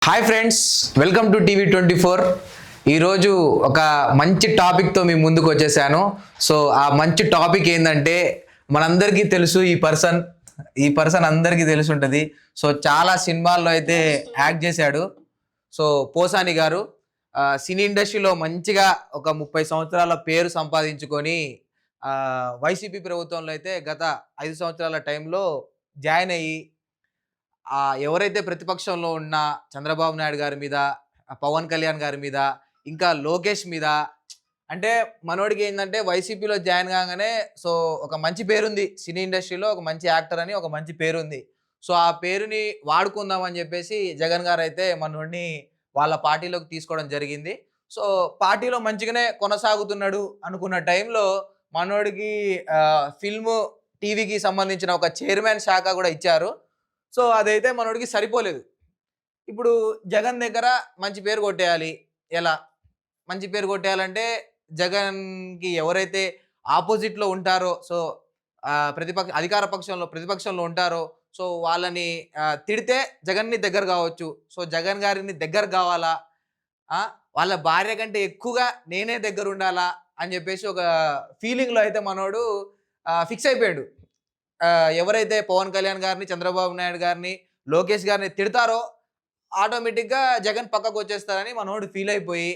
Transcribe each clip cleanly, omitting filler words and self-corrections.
Hi friends, welcome to TV 24. ఈరోజు ఒక మంచి టాపిక్తో మీ ముందుకు వచ్చేసాను. సో ఆ మంచి టాపిక్ ఏంటంటే మనందరికీ తెలుసు ఈ పర్సన్ అందరికీ తెలిసి ఉంటుంది. సో చాలా సినిమాల్లో అయితే యాక్ట్ చేశాడు. సో పోసాని గారు సినీ ఇండస్ట్రీలో మంచిగా ఒక 30 సంవత్సరాల పేరు సంపాదించుకొని వైసీపీ ప్రభుత్వంలో అయితే గత 5 సంవత్సరాల టైంలో జాయిన్ అయ్యి ఎవరైతే ప్రతిపక్షంలో ఉన్న చంద్రబాబు నాయుడు గారి మీద, పవన్ కళ్యాణ్ గారి మీద, ఇంకా లోకేష్ మీద, అంటే మనోడికి ఏంటంటే వైసీపీలో జాయిన్ కాగానే సో ఒక మంచి పేరుంది సినీ ఇండస్ట్రీలో, ఒక మంచి యాక్టర్ అని ఒక మంచి పేరుంది. సో ఆ పేరుని వాడుకుందామని చెప్పేసి జగన్ గారు అయితే మనోడిని వాళ్ళ పార్టీలోకి తీసుకోవడం జరిగింది. సో పార్టీలో మంచిగానే కొనసాగుతున్నాడు అనుకున్న టైంలో మనోడికి ఫిల్మ్, టీవీకి సంబంధించిన ఒక చైర్మన్ శాఖ కూడా ఇచ్చారు. సో అదైతే మనోడికి సరిపోలేదు. ఇప్పుడు జగన్ దగ్గర మంచి పేరు కొట్టేయాలి. ఎలా మంచి పేరు కొట్టేయాలంటే జగన్‌కి ఎవరైతే ఆపోజిట్‌లో ఉంటారో, సో అధికార పక్షంలో, ప్రతిపక్షంలో ఉంటారో, సో వాళ్ళని తిడితే జగన్‌ని దగ్గర కావచ్చు. సో జగన్ గారిని దగ్గర కావాలా, వాళ్ళ భార్య కంటే ఎక్కువగా నేనే దగ్గర ఉండాలా అని చెప్పేసి ఒక ఫీలింగ్‌లో అయితే మనోడు ఫిక్స్ అయిపోయాడు. ఎవరైతే పవన్ కళ్యాణ్ గారిని, చంద్రబాబు నాయుడు గారిని, లోకేష్ గారిని తిడతారో ఆటోమేటిక్‌గా జగన్ పక్కకు వచ్చేస్తారని మనోడు ఫీల్ అయిపోయి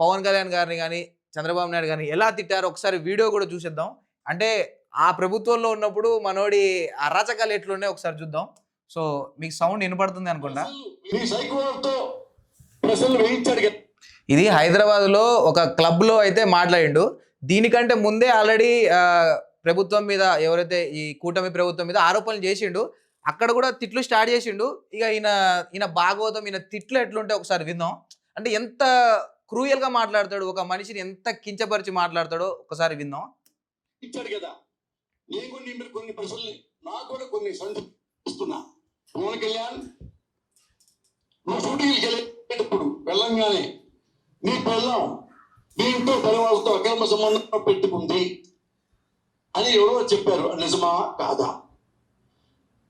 పవన్ కళ్యాణ్ గారిని గాని, చంద్రబాబు నాయుడు గారిని ఎలా తిట్టారో ఒకసారి వీడియో కూడా చూసేద్దాం. అంటే ఆ ప్రభుత్వంలో ఉన్నప్పుడు మనోడి అరాచకాలు ఎట్లున్నాయో ఒకసారి చూద్దాం. సో మీకు సౌండ్ వినపడుతుంది అనుకుంటా. ఇది హైదరాబాద్‌లో ఒక క్లబ్‌లో అయితే మాట్లాడిండు. దీనికంటే ముందే ఆల్రెడీ ప్రభుత్వం మీద, ఎవరైతే ఈ కూటమి ప్రభుత్వం మీద ఆరోపణలు చేసిండు. అక్కడ కూడా తిట్లు స్టార్ట్ చేసిండు. ఇక ఈయన భాగవతం, ఈయన తిట్లు ఎట్లుంటే ఒకసారి విందాం. అంటే ఎంత క్రూయల్‌గా మాట్లాడతాడు, ఒక మనిషిని ఎంత కించపరిచి మాట్లాడతాడో ఒకసారి విందాం. ఇచ్చాడు కదా, నేను కూడా నీ మీద కొన్ని ప్రశ్నలు, నాకు కూడా కొన్ని సందేహిస్తున్నా. పవన్ కళ్యాణ్, నువ్వు షూటింగ్కి వెళ్ళేటప్పుడు వెళ్ళంగానే నీ పిల్లం దీంతో పని వాళ్ళతో అక్రమ సంబంధం పెట్టుకుంది అని ఎవరో చెప్పారు. నిజమా కాదా?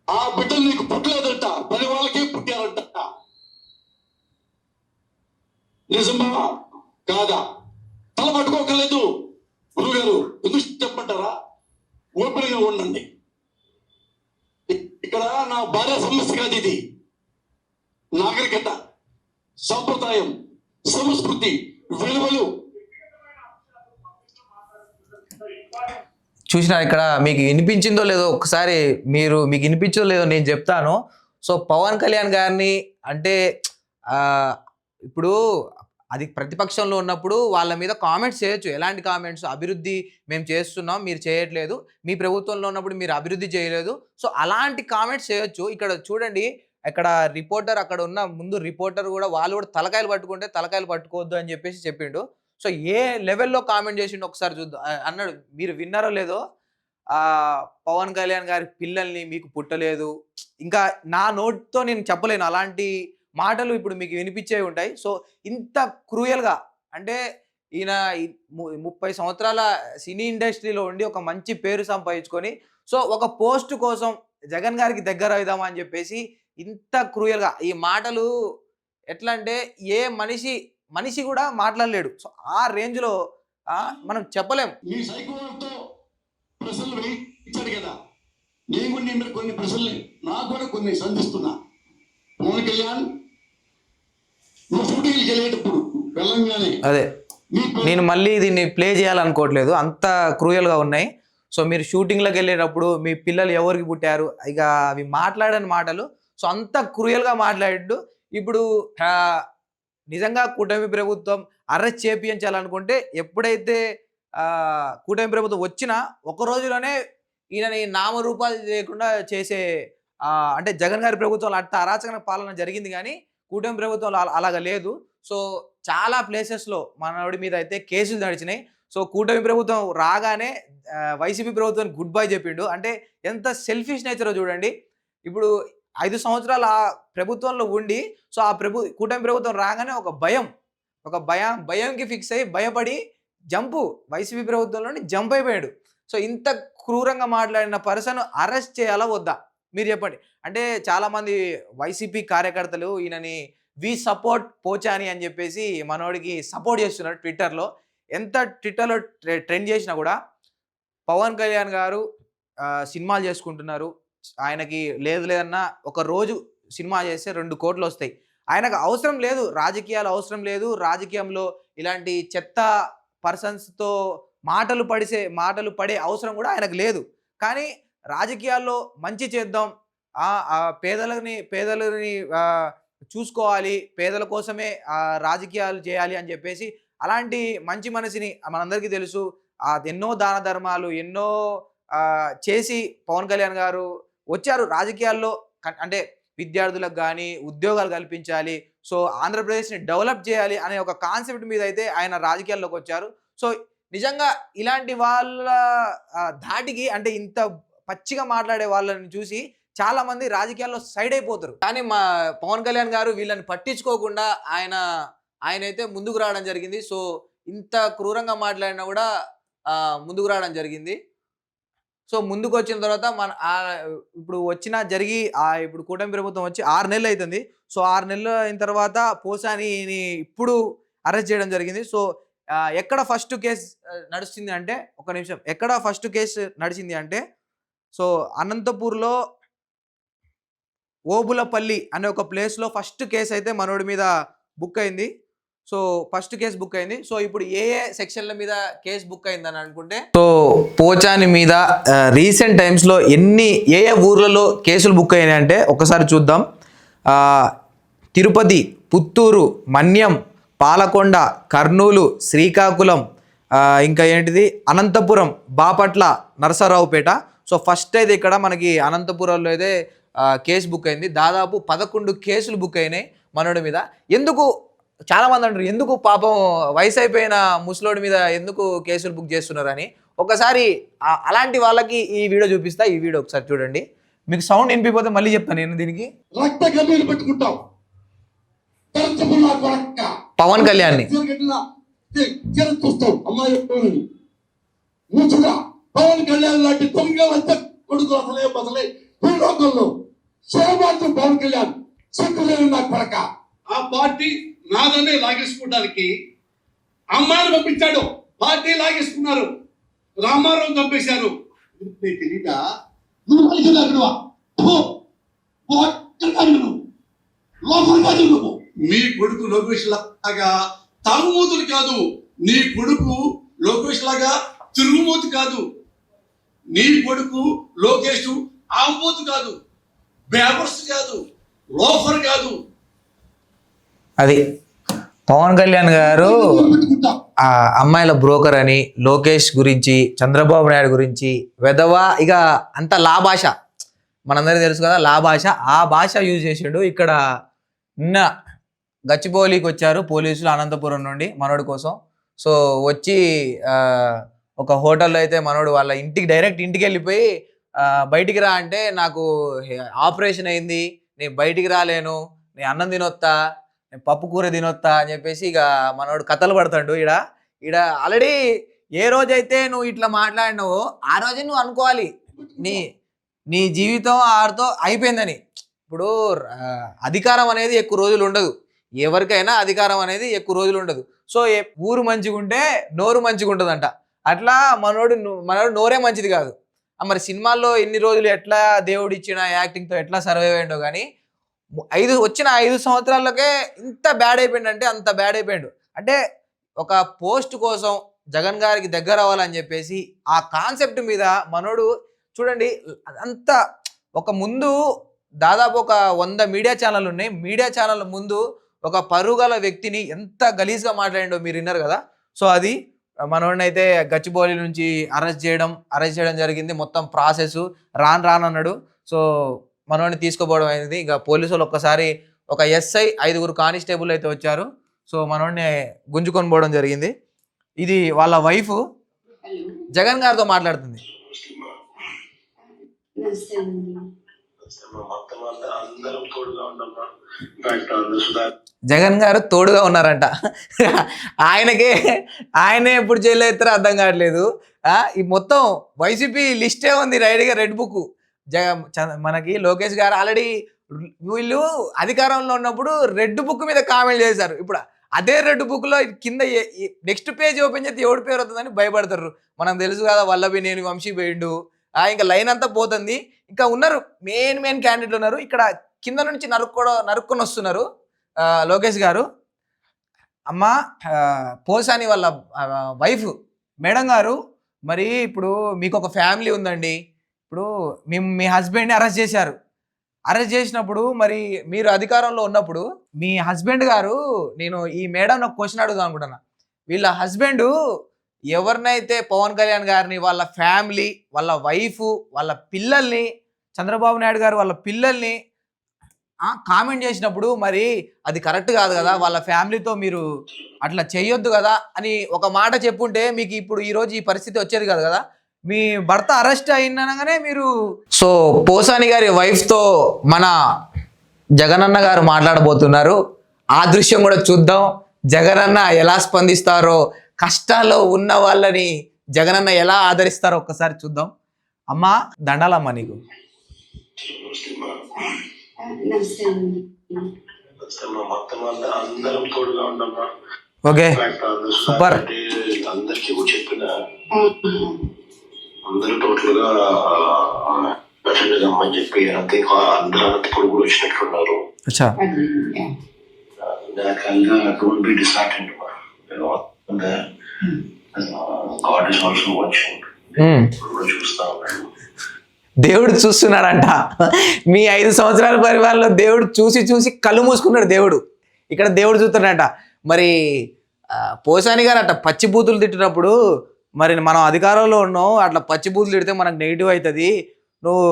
ఆ బిడ్డలు నీకు పుట్టలేదంట, పని వాళ్ళకే పుట్టారంట. నిజమా కాదా? తల పట్టుకోకలేదు గురుగారు, ఎందుకు చెప్పంటారా? ఓపెన్గా ఉండండి. ఇక్కడ నా భార్య సమస్య కాదు, ఇది నాగరికత, సంప్రదాయం, సంస్కృతి, విలువలు. చూసినా ఇక్కడ మీకు వినిపించిందో లేదో ఒకసారి మీకు వినిపించో లేదో నేను చెప్తాను. సో పవన్ కళ్యాణ్ గారిని అంటే ఇప్పుడు అది ప్రతిపక్షంలో ఉన్నప్పుడు వాళ్ళ మీద కామెంట్స్ చేయొచ్చు. ఎలాంటి కామెంట్స్? అభివృద్ధి మేము చేస్తున్నాం, మీరు చేయట్లేదు. మీ ప్రభుత్వంలో ఉన్నప్పుడు మీరు అభివృద్ధి చేయలేదు. సో అలాంటి కామెంట్స్ చేయొచ్చు. ఇక్కడ చూడండి, ఇక్కడ రిపోర్టర్, అక్కడ ఉన్న ముందు రిపోర్టర్ కూడా, వాళ్ళు కూడా తలకాయలు పట్టుకుంటే తలకాయలు పట్టుకోవద్దు అని చెప్పేసి చెప్పిండు. సో ఏ లెవెల్లో కామెంట్ చేసిండు ఒకసారి చూద్దాం. అన్నాడు, మీరు విన్నారో లేదో, పవన్ కళ్యాణ్ గారి పిల్లల్ని మీకు పుట్టలేదు. ఇంకా నా నోట్తో నేను చెప్పలేను అలాంటి మాటలు, ఇప్పుడు మీకు వినిపించే ఉంటాయి. సో ఇంత క్రూయల్గా, అంటే ఈయన 30 సంవత్సరాల సినీ ఇండస్ట్రీలో ఉండి ఒక మంచి పేరు సంపాదించుకొని, సో ఒక పోస్ట్ కోసం జగన్ గారికి దగ్గర అవుదామా అని చెప్పేసి ఇంత క్రూయల్గా ఈ మాటలు, ఎట్లా అంటే ఏ మనిషి కూడా మాట్లాడలేడు. సో ఆ రేంజ్లో మనం చెప్పలేం. ఈ సైకోతో ప్రశ్నలు వేయించాడు కదా, నేను కూడా నీ మీద కొన్ని ప్రశ్నలు, నాకు కూడా కొన్ని సంధిస్తున్నా. పవన్ కళ్యాణ్, నువ్వు షూటింగ్కి వెళ్ళేటప్పుడు వెళ్ళంగానే, అదే నేను మళ్ళీ దీన్ని ప్లే చేయాలనుకోవట్లేదు, అంత క్రూయల్గా ఉన్నాయి. సో మీరు షూటింగ్లోకి వెళ్ళేటప్పుడు మీ పిల్లలు ఎవరికి పుట్టారు, ఇక అవి మాట్లాడని మాటలు. సో అంత క్రూయల్గా మాట్లాడిండు. ఇప్పుడు నిజంగా కూటమి ప్రభుత్వం అరెస్ట్ చేయించాలనుకుంటే, ఎప్పుడైతే కూటమి ప్రభుత్వం వచ్చినా ఒక రోజులోనే ఈయనని నామరూపాలు లేకుండా చేసే, అంటే జగన్ గారి ప్రభుత్వంలో అట్ట అరాచక పాలన జరిగింది, కానీ కూటమి ప్రభుత్వంలో అలాగ లేదు. సో చాలా ప్లేసెస్లో మనోడి మీద అయితే కేసులు నడిచినాయి. సో కూటమి ప్రభుత్వం రాగానే వైసీపీ ప్రభుత్వానికి గుడ్ బై చెప్పిండు. అంటే ఎంత సెల్ఫిష్ నేచరో చూడండి. ఇప్పుడు 5 సంవత్సరాలు ఆ ప్రభుత్వంలో ఉండి, సో ఆ కూటమి ప్రభుత్వం రాగానే ఒక భయంకి ఫిక్స్ అయ్యి భయపడి వైసీపీ ప్రభుత్వంలోని జంప్ అయిపోయాడు. సో ఇంత క్రూరంగా మాట్లాడిన పర్సన్ అరెస్ట్ చేయాలా వద్దా? మీరు చెప్పండి. అంటే చాలామంది వైసీపీ కార్యకర్తలు ఈయనని వి సపోర్ట్ పోచాని అని చెప్పేసి మనోడికి సపోర్ట్ చేస్తున్నారు ట్విట్టర్‌లో. ఎంత ట్విట్టర్‌లో ట్రెండ్ చేసినా కూడా పవన్ కళ్యాణ్ గారు సినిమాలు చేసుకుంటున్నారు. ఆయనకి లేదు లేదన్నా ఒక రోజు సినిమా చేస్తే 2,00,00,000 వస్తాయి. ఆయనకు అవసరం లేదు. రాజకీయాలు అవసరం లేదు. రాజకీయంలో ఇలాంటి చెత్త పర్సన్స్‌తో మాటలు పడే అవసరం కూడా ఆయనకు లేదు. కానీ రాజకీయాల్లో మంచి చేద్దాం. పేదలని చూసుకోవాలి. పేదల కోసమే రాజకీయాలు చేయాలి అని చెప్పేసి అలాంటి మంచి మనిషిని మనందరికీ తెలుసు. ఎన్నో దాన ధర్మాలు ఎన్నో చేసి పవన్ కళ్యాణ్ గారు వచ్చారు రాజకీయాల్లో. అంటే విద్యార్థులకు గానీ ఉద్యోగాలు కల్పించాలి. సో ఆంధ్రప్రదేశ్‌ని డెవలప్ చేయాలి అనే ఒక కాన్సెప్ట్ మీద అయితే ఆయన రాజకీయాల్లోకి వచ్చారు. సో నిజంగా ఇలాంటి వాళ్ళ ధాటికి అంటే ఇంత పచ్చిగా మాట్లాడే వాళ్ళని చూసి చాలా మంది రాజకీయాల్లో సైడ్ అయిపోతారు. కానీ మా పవన్ కళ్యాణ్ గారు వీళ్ళని పట్టించుకోకుండా ఆయనైతే ముందుకు రావడం జరిగింది. సో ఇంత క్రూరంగా మాట్లాడినా కూడా ముందుకు రావడం జరిగింది. సో ముందుకొచ్చిన తర్వాత ఇప్పుడు ఇప్పుడు కూటమి ప్రభుత్వం వచ్చి 6 నెలలు అయితుంది. సో 6 నెలలు అయిన తర్వాత పోసానిని ఇప్పుడు అరెస్ట్ చేయడం జరిగింది. సో ఎక్కడ ఫస్ట్ కేస్ నడుస్తుంది అంటే ఒక్క నిమిషం. ఎక్కడ ఫస్ట్ కేసు నడిచింది అంటే సో అనంతపూర్‌లో ఓబులపల్లి అనే ఒక ప్లేస్‌లో ఫస్ట్ కేస్ అయితే మనోడి మీద బుక్ అయింది. సో ఫస్ట్ కేసు బుక్ అయింది. సో ఇప్పుడు ఏ సెక్షన్ల మీద కేసు బుక్ అయిందని అనుకుంటే సో పోచాని మీద రీసెంట్ టైమ్స్లో ఏ ఊర్లలో కేసులు బుక్ అయినాయి అంటే ఒకసారి చూద్దాం. తిరుపతి, పుత్తూరు, మన్యం, పాలకొండ, కర్నూలు, శ్రీకాకుళం, ఇంకా ఏంటిది అనంతపురం, బాపట్ల, నరసరావుపేట. సో ఫస్ట్ అయితే ఇక్కడ మనకి అనంతపురంలో అయితే కేసు బుక్ అయింది. దాదాపు 11 కేసులు బుక్ అయినాయి మనోడి మీద. చాలామంది అంటారు ఎందుకు పాపం వయసు అయిపోయిన ముసలోడి మీద ఎందుకు కేసులు బుక్ చేస్తున్నారని. ఒకసారి అలాంటి వాళ్ళకి ఈ వీడియో చూపిస్తా. ఈ వీడియో ఒకసారి చూడండి. మీకు సౌండ్ వినిపిపోతే మళ్ళీ చెప్తాను నేను దీనికి. పవన్ కళ్యాణ్ పవన్ కళ్యాణ్ లాంటి దొంగలంతా కొడుకు అసలే భూలోకంలో సోమార్తు పవన్ కళ్యాణ్ సిక్కులేని నా కొడక. ఆ పార్టీ నాదనే లాగేసుకోవడానికి అమ్మాయిని పంపించాడు. పార్టీ లాగేసుకున్నారు. రామారావు చంపేశారు. తెలీదా నువ్వు మీ కొడుకు లోకేష్ లాగా తాగుమూతులు కాదు. నీ కొడుకు లోకేష్ లాగా తిరుగుమూతి కాదు. నీ కొడుకు లోకేష్ ఆంబూతు కాదు, బేవర్స్ కాదు, లోఫర్ కాదు. అది పవన్ కళ్యాణ్ గారు అమ్మాయిల బ్రోకర్ అని లోకేష్ గురించి, చంద్రబాబు నాయుడు గురించి వెధవా ఇక అంత భాష మనందరికీ తెలుసు కదా. భాష ఆ భాష యూజ్ చేసాడు. ఇక్కడ నిన్న గచ్చిబౌలికి వచ్చారు పోలీసులు అనంతపురం నుండి మనోడి కోసం. సో వచ్చి ఒక హోటల్లో అయితే మనోడు వాళ్ళ డైరెక్ట్ ఇంటికి వెళ్ళిపోయి బయటికి రా అంటే నాకు ఆపరేషన్ అయింది, నేను బయటికి రాలేను, నేను అన్నం తినొత్తా, నేను పప్పు కూర తినొత్తా అని చెప్పేసి ఇక మనోడు కథలు పడతాడు. ఈడ ఆల్రెడీ ఏ రోజైతే నువ్వు ఇట్లా మాట్లాడినావో ఆ రోజే నువ్వు అనుకోవాలి నీ జీవితం ఆడితో అయిపోయిందని. ఇప్పుడు అధికారం అనేది ఎక్కువ రోజులు ఉండదు. ఎవరికైనా అధికారం అనేది ఎక్కువ రోజులు ఉండదు. సో ఊరు మంచిగా ఉంటే నోరు మంచిగా ఉంటుందంట. అట్లా మనోడు నోరే మంచిది కాదు. మరి సినిమాల్లో ఎన్ని రోజులు ఎట్లా దేవుడు ఇచ్చిన యాక్టింగ్తో ఎట్లా సర్వైవ్ అయ్యిండో కానీ వచ్చిన 5 సంవత్సరాలకే ఇంత బ్యాడ్ అయిపోయిందంటే అంత బ్యాడ్ అయిపోయాడు. అంటే ఒక పోస్ట్ కోసం జగన్ గారికి దగ్గర అవ్వాలని చెప్పేసి ఆ కాన్సెప్ట్ మీద మనోడు చూడండి అంతా ముందు దాదాపు 100 మీడియా ఛానల్ ఉన్నాయి. మీడియా ఛానల్ ముందు ఒక పరుగల వ్యక్తిని ఎంత గలీజ్గా మాట్లాడిండో మీరు విన్నారు కదా. సో అది మనోడిని అయితే గచ్చిబౌలి నుంచి అరెస్ట్ చేయడం జరిగింది. మొత్తం ప్రాసెస్ రానన్నాడు. సో మనోడిని తీసుకుపోవడం అయింది. ఇక పోలీసులు ఒక్కసారి ఒక ఎస్ఐ 5 కానిస్టేబుల్ అయితే వచ్చారు. సో మనోడిని గుంజుకొని పోవడం జరిగింది. ఇది వాళ్ళ వైఫ్ జగన్ గారితో మాట్లాడుతుంది. జగన్ గారు తోడుగా ఉన్నారంట. ఆయనే ఎప్పుడు జైల్లో ఎత్తారో అర్థం కావట్లేదు. ఈ మొత్తం వైసీపీ లిస్టే ఉంది రెడ్ బుక్. మనకి లోకేష్ గారు ఆల్రెడీ వీళ్ళు అధికారంలో ఉన్నప్పుడు రెడ్ బుక్ మీద కామెంట్ చేశారు. ఇప్పుడు అదే రెడ్ బుక్లో కింద నెక్స్ట్ పేజ్ ఓపెన్ చేస్తే ఎవడి పేరు వస్తుందని భయపడతారు. మనం తెలుసు కదా, వల్లభనేని వంశీ పోయిండు, ఇంకా లైన్ అంతా పోతుంది. ఇంకా ఉన్నారు మెయిన్ క్యాండిడేట్లు ఉన్నారు. ఇక్కడ కింద నుంచి నరుక్కొని వస్తున్నారు లోకేష్ గారు. అమ్మ పోసాని వాళ్ళ వైఫ్ మేడం గారు, మరి ఇప్పుడు మీకు ఒక ఫ్యామిలీ ఉందండి. ఇప్పుడు మీ హస్బెండ్ని అరెస్ట్ చేశారు. అరెస్ట్ చేసినప్పుడు మరి మీరు అధికారంలో ఉన్నప్పుడు మీ హస్బెండ్ గారు, నేను ఈ మేడం ఒక క్వశ్చన్ అడుగుదాం అనుకుంటున్నా. వీళ్ళ హస్బెండ్ ఎవరినైతే పవన్ కళ్యాణ్ గారిని, వాళ్ళ ఫ్యామిలీ, వాళ్ళ వైఫ్, వాళ్ళ పిల్లల్ని, చంద్రబాబు నాయుడు గారు వాళ్ళ పిల్లల్ని కామెంట్ చేసినప్పుడు మరి అది కరెక్ట్ కాదు కదా, వాళ్ళ ఫ్యామిలీతో మీరు అట్లా చేయొద్దు కదా అని ఒక మాట చెప్పుంటే మీకు ఇప్పుడు ఈరోజు ఈ పరిస్థితి వచ్చేది కాదు కదా. మీ భర్త అరెస్ట్ అయినగానే మీరు సో పోసాని గారి వైఫ్తో మన జగనన్న గారు మాట్లాడబోతున్నారు. ఆ దృశ్యం కూడా చూద్దాం. జగనన్న ఎలా స్పందిస్తారో, కష్టాల్లో ఉన్న వాళ్ళని జగనన్న ఎలా ఆదరిస్తారో ఒక్కసారి చూద్దాం. అమ్మా దండాలమ్మా నీకు. Okay super. అందరికీ కూడా చెప్పిన అందరూ టోటల్ గా అమ్మని చెప్పి అంతే అందరూ అనంతపురం కూడా వచ్చినట్లున్నారు. Don't be distracted. God is also watching. చూస్తా ఉన్నాడు, దేవుడు చూస్తున్నాడంట. మీ 5 సంవత్సరాల పరిపాలనలో దేవుడు చూసి కళ్ళు మూసుకున్నాడు దేవుడు. ఇక్కడ దేవుడు చూస్తున్నాడట. మరి పోసాని గారు అట్లా పచ్చి బూతులు తిట్టినప్పుడు మరి మనం అధికారంలో ఉన్నావు, అట్లా పచ్చి బూతులు తిడితే మనకు నెగిటివ్ అవుతుంది, నువ్వు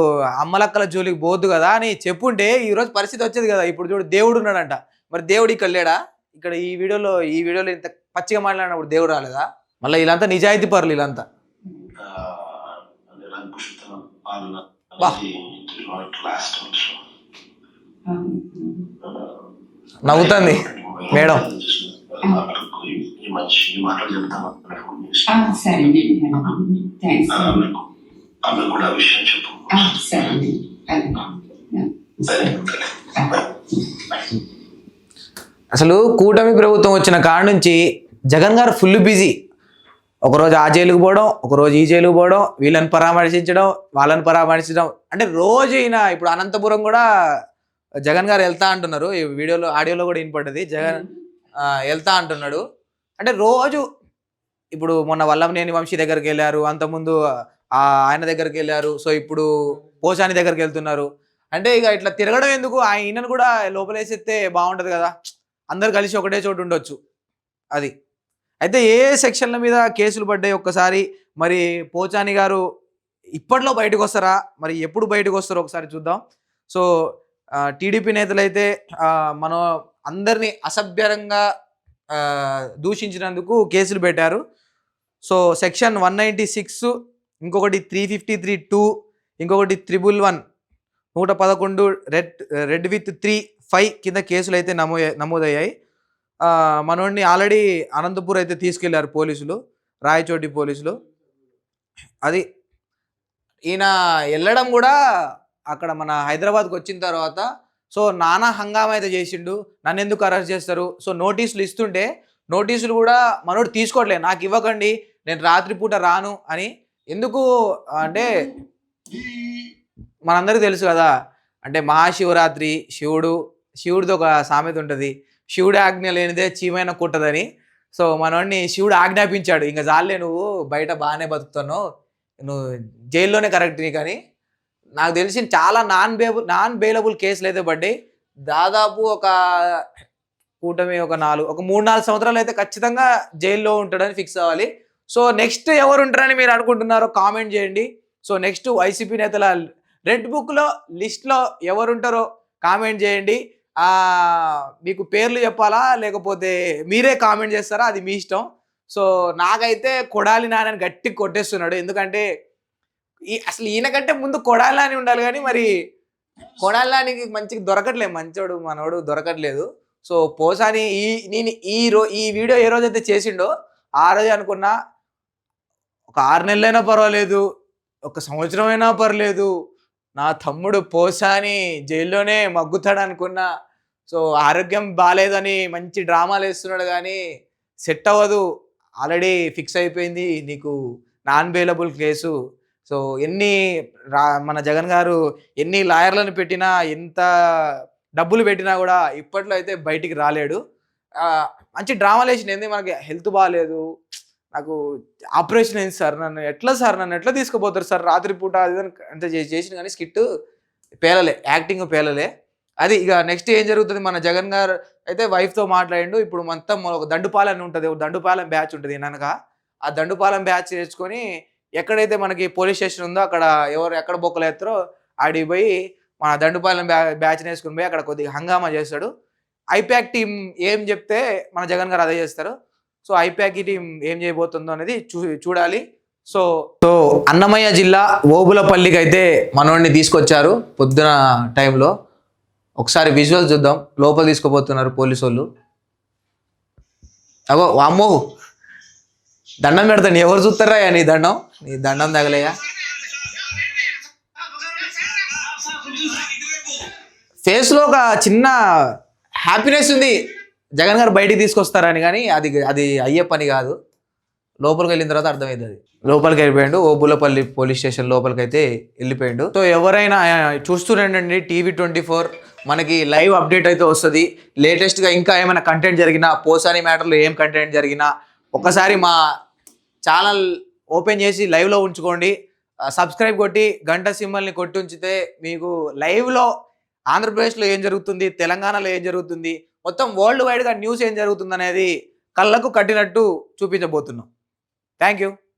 అమ్మలక్కల జోలికి పోద్దు కదా అని చెప్పుంటే ఈరోజు పరిస్థితి వచ్చేది కదా. ఇప్పుడు చూడు దేవుడు ఉన్నాడంట. మరి దేవుడు ఇక్కడ లేడా? ఇక్కడ ఈ వీడియోలో ఇంత పచ్చిగా మాట్లాడినప్పుడు దేవుడు రాలేదా? మళ్ళీ వీళ్ళంతా నిజాయితీ పరులు వీళ్ళంతా. నవ్వుతుంది మేడం. అసలు కూటమి ప్రభుత్వం వచ్చిన కాడ నుంచి జగన్ గారు ఫుల్ బిజీ. ఒకరోజు ఆ జైలుకు పోవడం, ఒకరోజు ఈ జైలుకు పోవడం, వీళ్ళని పరామర్శించడం, వాళ్ళని పరామర్శించడం. అంటే రోజు ఈయన ఇప్పుడు అనంతపురం కూడా జగన్ గారు వెళ్తా అంటున్నారు. ఈ వీడియోలో ఆడియోలో కూడా వినపడ్డది, జగన్ వెళ్తా అంటున్నాడు. అంటే రోజు ఇప్పుడు మొన్న వల్లభనేని వంశీ దగ్గరికి వెళ్ళారు, అంతకుముందు ఆయన దగ్గరికి వెళ్ళారు, సో ఇప్పుడు పోసాని దగ్గరికి వెళ్తున్నారు. అంటే ఇక ఇట్లా తిరగడం ఎందుకు, ఆయనను కూడా లోపలేసేస్తే బాగుంటుంది కదా, అందరు కలిసి ఒకటే చోటు ఉండొచ్చు. అది అయితే ఏ సెక్షన్ల మీద కేసులు పడ్డాయి ఒక్కసారి, మరి పోచాని గారు ఇప్పట్లో బయటకు వస్తారా, మరి ఎప్పుడు బయటకు వస్తారో ఒకసారి చూద్దాం. సో టీడీపీ నేతలు అయితే మనం అందరినీ అసభ్యంగా దూషించినందుకు కేసులు పెట్టారు. సో సెక్షన్ 196, ఇంకొకటి 353(2), ఇంకొకటి 111, 111 రెడ్ విత్ 3(5) కింద కేసులు అయితే నమోదయ్యాయి. మనోడిని ఆల్రెడీ అనంతపూర్ అయితే తీసుకెళ్లారు పోలీసులు, రాయచోటి పోలీసులు. అది ఈయన వెళ్ళడం కూడా అక్కడ మన హైదరాబాద్కి వచ్చిన తర్వాత సో నానా హంగామా అయితే చేసిండు. నన్ను ఎందుకు అరెస్ట్ చేస్తారు, సో నోటీసులు ఇస్తుంటే నోటీసులు కూడా మనోడు తీసుకోవట్లేదు, నాకు ఇవ్వకండి, నేను రాత్రిపూట రాను అని. ఎందుకు అంటే మనందరికీ తెలుసు కదా, అంటే మహాశివరాత్రి శివుడితో ఒక సామెత ఉంటుంది, శివుడి ఆజ్ఞ లేనిదే చీమైన కుట్టదని. సో మనోడిని శివుడు ఆజ్ఞాపించాడు, ఇంకా జాలే నువ్వు బయట బాగానే బతుకుతున్నావు, నువ్వు జైల్లోనే కరెక్ట్ నీకు అని. నాకు తెలిసి చాలా నాన్ బెయిలబుల్ కేసులు అయితే పడ్డాయి. దాదాపు ఒక కూటమి ఒక 3-4 సంవత్సరాలు అయితే ఖచ్చితంగా జైల్లో ఉంటాడని ఫిక్స్ అవ్వాలి. సో నెక్స్ట్ ఎవరు ఉంటారని మీరు అనుకుంటున్నారో కామెంట్ చేయండి. సో నెక్స్ట్ వైసీపీ నేతల రెడ్ బుక్లో లిస్ట్లో ఎవరుంటారో కామెంట్ చేయండి. మీకు పేర్లు చెప్పాలా లేకపోతే మీరే కామెంట్ చేస్తారా, అది మీ ఇష్టం. సో నాకైతే కొడాలి నాని గట్టిగా కొట్టేస్తున్నాడు, ఎందుకంటే అసలు ఈయనకంటే ముందు కొడాలి నాని ఉండాలి, కానీ మరి కొడాలి నానికి మంచిగా దొరకట్లేదు, మంచోడు మనోడు దొరకట్లేదు. సో పోసాని నేను ఈ వీడియో ఏ రోజైతే చేసిండో ఆ రోజు అనుకున్నా, ఒక 6 నెలలైనా పర్వాలేదు, 1 సంవత్సరం అయినా పర్లేదు, నా తమ్ముడు పోసాని జైల్లోనే మగ్గుతాడు అనుకున్నా. సో ఆరోగ్యం బాగాలేదని మంచి డ్రామాలు వేస్తున్నాడు కానీ సెట్ అవ్వదు. ఆల్రెడీ ఫిక్స్ అయిపోయింది నీకు నాన్ బెయిలబుల్ కేసు. సో మన జగన్ గారు ఎన్ని లాయర్లను పెట్టినా, ఎంత డబ్బులు పెట్టినా కూడా ఇప్పట్లో అయితే బయటికి రాలేడు. మంచి డ్రామాలు వేసింది. మనకి హెల్త్ బాగాలేదు, నాకు ఆపరేషన్ అయింది సార్, నన్ను ఎట్లా తీసుకుపోతారు సార్ రాత్రిపూట అది అంత చేసిన కానీ స్కిట్ పేలలే, యాక్టింగ్ పేలలే. అది ఇక నెక్స్ట్ ఏం జరుగుతుంది, మన జగన్ గారు అయితే వైఫ్తో మాట్లాడిండు. ఇప్పుడు మొత్తం ఒక దండుపాలెం ఉంటుంది, దండుపాలెం బ్యాచ్ ఉంటుంది వెనక. ఆ దండుపాలెం బ్యాచ్ నేర్చుకొని ఎక్కడైతే మనకి పోలీస్ స్టేషన్ ఉందో అక్కడ ఎక్కడ బొక్కలు ఎత్తారో ఆడికి పోయి మన దండుపాలెం బ్యాచ్ నేర్చుకుని పోయి అక్కడ కొద్దిగా హంగామా చేస్తాడు. ఐప్యాక్ టీం ఏం చెప్తే మన జగన్ గారు అదే చేస్తారు. సో ఐప్యాక్ టీం ఏం చేయబోతుందో అనేది చూడాలి. సో అన్నమయ్య జిల్లా ఓబులపల్లికి అయితే మనోడిని తీసుకొచ్చారు పొద్దున టైంలో. ఒకసారి విజువల్ చూద్దాం. లోపల తీసుకుపోతున్నారు పోలీసు వాళ్ళు. అగో అమ్మో, దండం పెడతాను. ఎవరు చూస్తారా నీ దండం? నీ దండం తగలేయా. ఫేస్లో ఒక చిన్న హ్యాపీనెస్ ఉంది జగన్ గారు బయటికి తీసుకొస్తారని, కానీ అది అయ్యే పని కాదు. లోపలికి వెళ్ళిన తర్వాత అర్థమవుతుంది. లోపలికి వెళ్ళిపోయాడు. ఓబులపల్లి పోలీస్ స్టేషన్ లోపలికి అయితే వెళ్ళిపోయాడు. సో ఎవరైనా చూస్తుండండి TV24, మనకి లైవ్ అప్డేట్ అయితే వస్తుంది. లేటెస్ట్గా ఇంకా ఏమైనా కంటెంట్ జరిగినా, పోసాని మ్యాటర్లో ఏం కంటెంట్ జరిగినా ఒకసారి మా ఛానల్ ఓపెన్ చేసి లైవ్లో ఉంచుకోండి. సబ్స్క్రైబ్ కొట్టి గంట సింబల్ని కొట్టి ఉంచితే మీకు లైవ్లో ఆంధ్రప్రదేశ్లో ఏం జరుగుతుంది, తెలంగాణలో ఏం జరుగుతుంది, మొత్తం వరల్డ్ వైడ్గా న్యూస్ ఏం జరుగుతుంది అనేది కళ్ళకు కట్టినట్టు చూపించబోతున్నాం. Thank you.